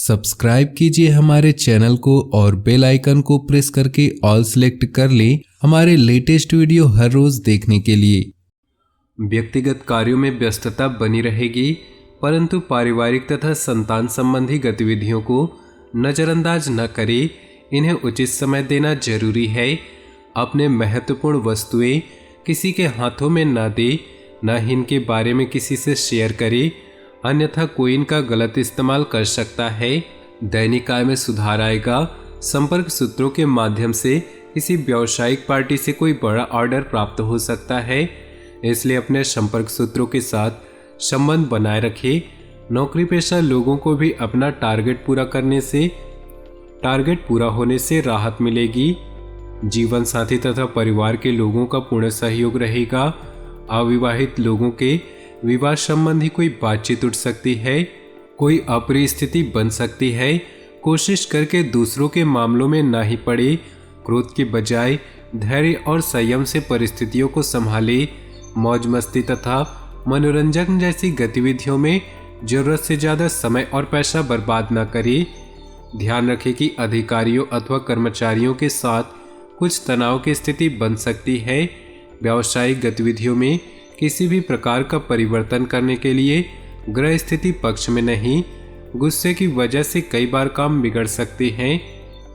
Subscribe कीजिए हमारे channel को और बेल आइकन को प्रेस करके ऑल सेलेक्ट कर लें हमारे लेटेस्ट वीडियो हर रोज देखने के लिए। व्यक्तिगत कार्यों में व्यस्तता बनी रहेगी, परंतु पारिवारिक तथा संतान संबंधी गतिविधियों को नज़रअंदाज न करें। इन्हें उचित समय देना जरूरी है। अपने महत्वपूर्ण वस्तुएं किसी के हाथों में न दें, न ही इनके बारे में किसी से शेयर करें, अन्यथा कोई इनका गलत इस्तेमाल कर सकता है। दैनिक आय में सुधार आएगा। संपर्क सूत्रों के माध्यम से किसी व्यावसायिक पार्टी से कोई बड़ा ऑर्डर प्राप्त हो सकता है, इसलिए अपने संपर्क सूत्रों के साथ संबंध बनाए रखें। नौकरी पेशा लोगों को भी अपना टारगेट पूरा होने से राहत मिलेगी। जीवन साथी तथा परिवार के लोगों का पूर्ण सहयोग रहेगा। अविवाहित लोगों के विवाह संबंधी कोई बातचीत उठ सकती है, कोई अप्रिय स्थिति बन सकती है। कोशिश करके दूसरों के मामलों में ना ही पड़े। क्रोध के बजाय धैर्य और संयम से परिस्थितियों को संभाले। मौज मस्ती तथा मनोरंजन जैसी गतिविधियों में जरूरत से ज्यादा समय और पैसा बर्बाद न करें। ध्यान रखें कि अधिकारियों अथवा कर्मचारियों के साथ कुछ तनाव की स्थिति बन सकती है। व्यावसायिक गतिविधियों में किसी भी प्रकार का परिवर्तन करने के लिए ग्रह स्थिति पक्ष में नहीं। गुस्से की वजह से कई बार काम बिगड़ सकते हैं।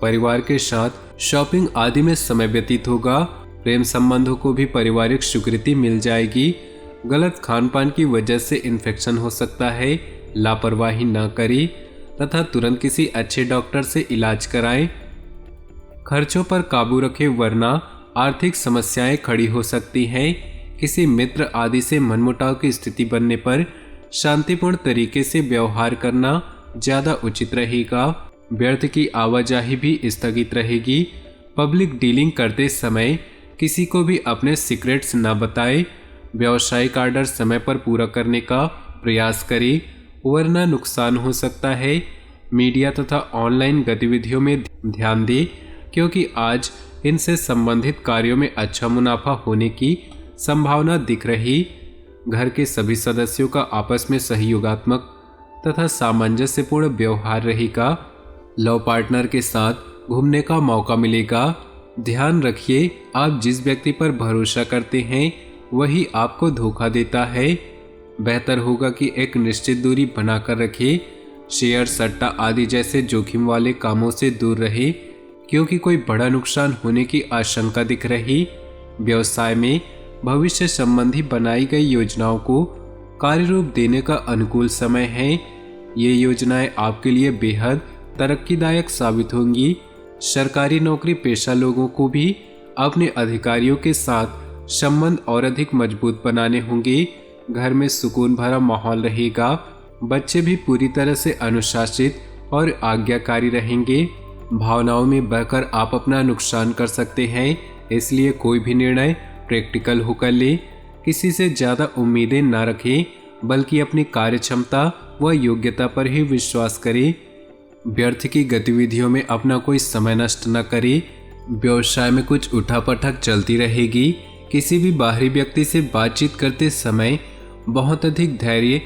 परिवार के साथ शॉपिंग आदि में समय व्यतीत होगा। प्रेम संबंधों को भी पारिवारिक स्वीकृति मिल जाएगी। गलत खान पान की वजह से इन्फेक्शन हो सकता है। लापरवाही न करें तथा तुरंत किसी अच्छे डॉक्टर से इलाज कराएं। खर्चों पर काबू रखें, वरना आर्थिक समस्याएं खड़ी हो सकती हैं। किसी मित्र आदि से मनमुटाव की स्थिति बनने पर शांतिपूर्ण तरीके से व्यवहार करना ज्यादा उचित रहेगा। व्यर्थ की आवाजाही भी स्थगित रहेगी। पब्लिक डीलिंग करते समय किसी को भी अपने सीक्रेट्स न बताएं। व्यावसायिक ऑर्डर समय पर पूरा करने का प्रयास करें, वरना नुकसान हो सकता है। मीडिया तथा ऑनलाइन गतिविधियों में ध्यान दें, क्योंकि आज इनसे संबंधित कार्यों में अच्छा मुनाफा होने की संभावना दिख रही। घर के सभी सदस्यों का आपस में सहयोगात्मक तथा सामंजस्यपूर्ण व्यवहार रहेगा। लव पार्टनर के साथ घूमने का मौका मिलेगा। ध्यान रखिए, आप जिस व्यक्ति पर भरोसा करते हैं वही आपको धोखा देता है। बेहतर होगा कि एक निश्चित दूरी बनाकर रखें। शेयर, सट्टा आदि जैसे जोखिम वाले कामों से दूर रहे, क्योंकि कोई बड़ा नुकसान होने की आशंका दिख रही। व्यवसाय में भविष्य संबंधी बनाई गई योजनाओं को कार्य रूप देने का अनुकूल समय है। ये योजनाएं आपके लिए बेहद तरक्कीदायक साबित होंगी। सरकारी नौकरी पेशा लोगों को भी अपने अधिकारियों के साथ संबंध और अधिक मजबूत बनाने होंगे। घर में सुकून भरा माहौल रहेगा। बच्चे भी पूरी तरह से अनुशासित और आज्ञाकारी रहेंगे। भावनाओं में बहकर आप अपना नुकसान कर सकते हैं, इसलिए कोई भी निर्णय प्रैक्टिकल होकर ले। किसी से ज्यादा उम्मीदें न रखें, बल्कि अपनी कार्य क्षमता व योग्यता पर ही विश्वास करें। व्यर्थ की गतिविधियों में अपना कोई समय नष्ट न करें। व्यवसाय में कुछ उठापटक चलती रहेगी। किसी भी बाहरी व्यक्ति से बातचीत करते समय बहुत अधिक धैर्य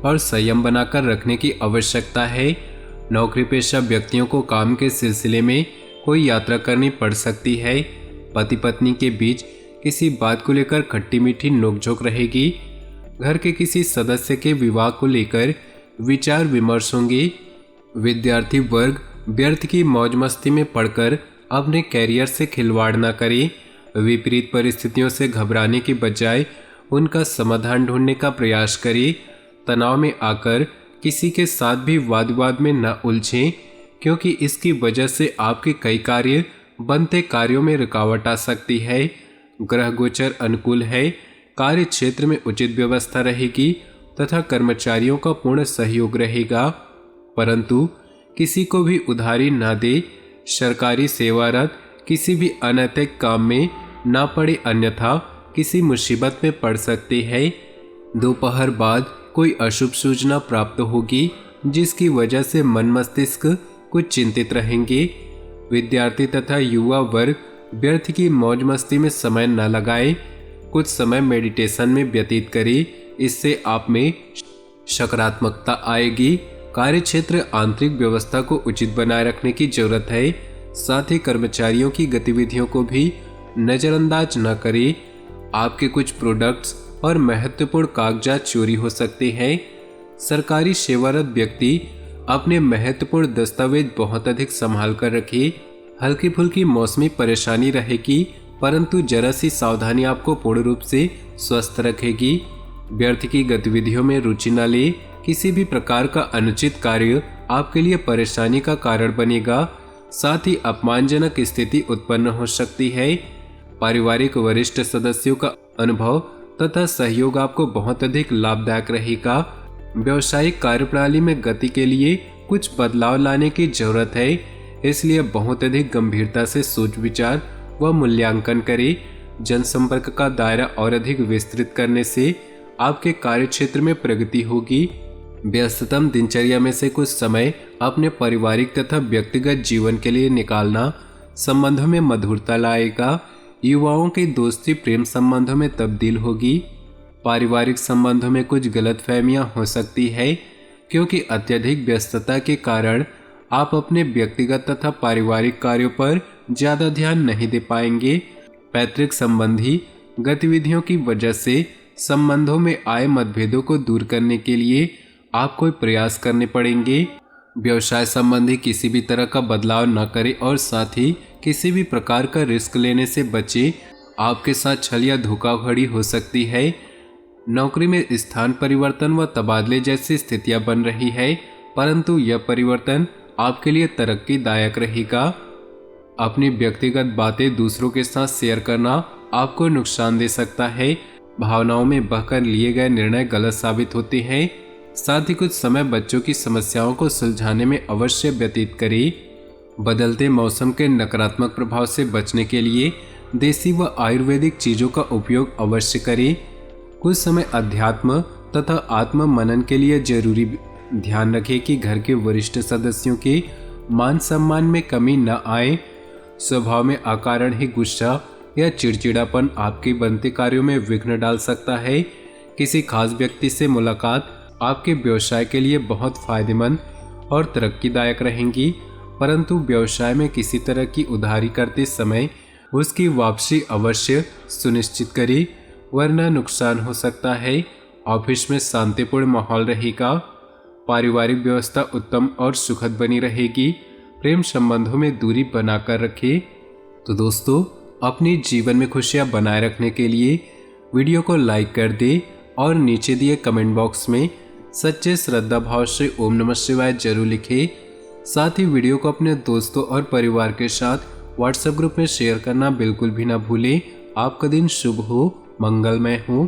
और संयम बनाकर रखने की आवश्यकता है। नौकरी पेशा व्यक्तियों को काम के सिलसिले में कोई यात्रा करनी पड़ सकती है। पति पत्नी के बीच किसी बात को लेकर खट्टी मीठी नोकझोंक रहेगी। घर के किसी सदस्य के विवाह को लेकर विचार विमर्श होंगे। विद्यार्थी वर्ग व्यर्थ की मौज मस्ती में पड़कर अपने कैरियर से खिलवाड़ न करे। विपरीत परिस्थितियों से घबराने के बजाय उनका समाधान ढूंढने का प्रयास करें। तनाव में आकर किसी के साथ भी वाद विवाद में न उलझें, क्योंकि इसकी वजह से आपके कई कार्य बनते कार्यों में रुकावट आ सकती है। ग्रह गोचर अनुकूल है। कार्य क्षेत्र में उचित व्यवस्था रहेगी तथा कर्मचारियों का पूर्ण सहयोग रहेगा, परंतु किसी को भी उधारी न दे। सरकारी सेवारत किसी भी अनैतिक काम में न पड़े, अन्यथा किसी मुसीबत में पड़ सकते हैं। दोपहर बाद कोई अशुभ सूचना प्राप्त होगी, जिसकी वजह से मन मस्तिष्क कुछ चिंतित रहेंगे। विद्यार्थी तथा युवा वर्ग व्यर्थ की मौज मस्ती में समय न लगाए। कुछ समय मेडिटेशन में व्यतीत करें, इससे आप में सकारात्मकता आएगी। कार्य क्षेत्र आंतरिक व्यवस्था को उचित बनाए रखने की जरूरत है। साथ ही कर्मचारियों की गतिविधियों को भी नजरअंदाज न करें। आपके कुछ प्रोडक्ट्स और महत्वपूर्ण कागजात चोरी हो सकते हैं। सरकारी सेवारत व्यक्ति अपने महत्वपूर्ण दस्तावेज बहुत अधिक संभाल कर रखे। हल्की फुल्की मौसमी परेशानी रहेगी, परंतु जरा सी सावधानी आपको पूर्ण रूप से स्वस्थ रखेगी। व्यर्थ की गतिविधियों में रुचि न ले। किसी भी प्रकार का अनुचित कार्य आपके लिए परेशानी का कारण बनेगा। साथ ही अपमानजनक स्थिति उत्पन्न हो सकती है। पारिवारिक वरिष्ठ सदस्यों का अनुभव तथा सहयोग आपको बहुत अधिक लाभदायक रहेगा। व्यवसायिक कार्यप्रणाली में गति के लिए कुछ बदलाव लाने की जरूरत है, इसलिए बहुत अधिक गंभीरता से सोच विचार व मूल्यांकन करें। जनसंपर्क का दायरा और अधिक विस्तृत करने से आपके कार्य क्षेत्र में प्रगति होगी। व्यस्ततम दिनचर्या में से कुछ समय अपने पारिवारिक तथा व्यक्तिगत जीवन के लिए निकालना संबंधों में मधुरता लाएगा। युवाओं की दोस्ती प्रेम संबंधों में तब्दील होगी। पारिवारिक संबंधों में कुछ गलतफहमियां हो सकती है, क्योंकि अत्यधिक व्यस्तता के कारण आप अपने व्यक्तिगत तथा पारिवारिक कार्यों पर ज्यादा ध्यान नहीं दे पाएंगे। पैतृक संबंधी गतिविधियों की वजह से संबंधों में आए मतभेदों को दूर करने के लिए आपको प्रयास करने पड़ेंगे। व्यवसाय संबंधी किसी भी तरह का बदलाव न करें और साथ ही किसी भी प्रकार का रिस्क लेने से बचें। आपके साथ छल या धोखाधड़ी हो सकती है। नौकरी में स्थान परिवर्तन व तबादले जैसी स्थितियां बन रही है, परंतु यह परिवर्तन आपके लिए तरक्कीदायक रहेगा। अपनी व्यक्तिगत बातें दूसरों के साथ शेयर करना आपको नुकसान दे सकता है। भावनाओं में बहकर लिए गए निर्णय गलत साबित होते हैं। साथ ही कुछ समय बच्चों की समस्याओं को सुलझाने में अवश्य व्यतीत करें। बदलते मौसम के नकारात्मक प्रभाव से बचने के लिए देसी व आयुर्वेदिक चीजों का उपयोग अवश्य करें। कुछ समय अध्यात्म तथा आत्म मनन के लिए जरूरी ध्यान रखें कि घर के वरिष्ठ सदस्यों के मान सम्मान में कमी न आए। स्वभाव में अकारण ही गुस्सा या चिड़चिड़ापन आपके बनते कार्यों में विघ्न डाल सकता है। किसी खास व्यक्ति से मुलाकात आपके व्यवसाय के लिए बहुत फायदेमंद और तरक्कीदायक रहेंगी, परंतु व्यवसाय में किसी तरह की उधारी करते समय उसकी वापसी अवश्य सुनिश्चित करें, वरना नुकसान हो सकता है। ऑफिस में शांतिपूर्ण माहौल रहेगा। पारिवारिक व्यवस्था उत्तम और सुखद बनी रहेगी। प्रेम संबंधों में दूरी बनाकर रखें। तो दोस्तों, अपने जीवन में खुशियां बनाए रखने के लिए वीडियो को लाइक कर दें और नीचे दिए कमेंट बॉक्स में सच्चे श्रद्धा भाव से ओम नमः शिवाय जरूर लिखें। साथ ही वीडियो को अपने दोस्तों और परिवार के साथ व्हाट्सएप ग्रुप में शेयर करना बिल्कुल भी ना भूलें। आपका दिन शुभ हो, मंगलमय हो।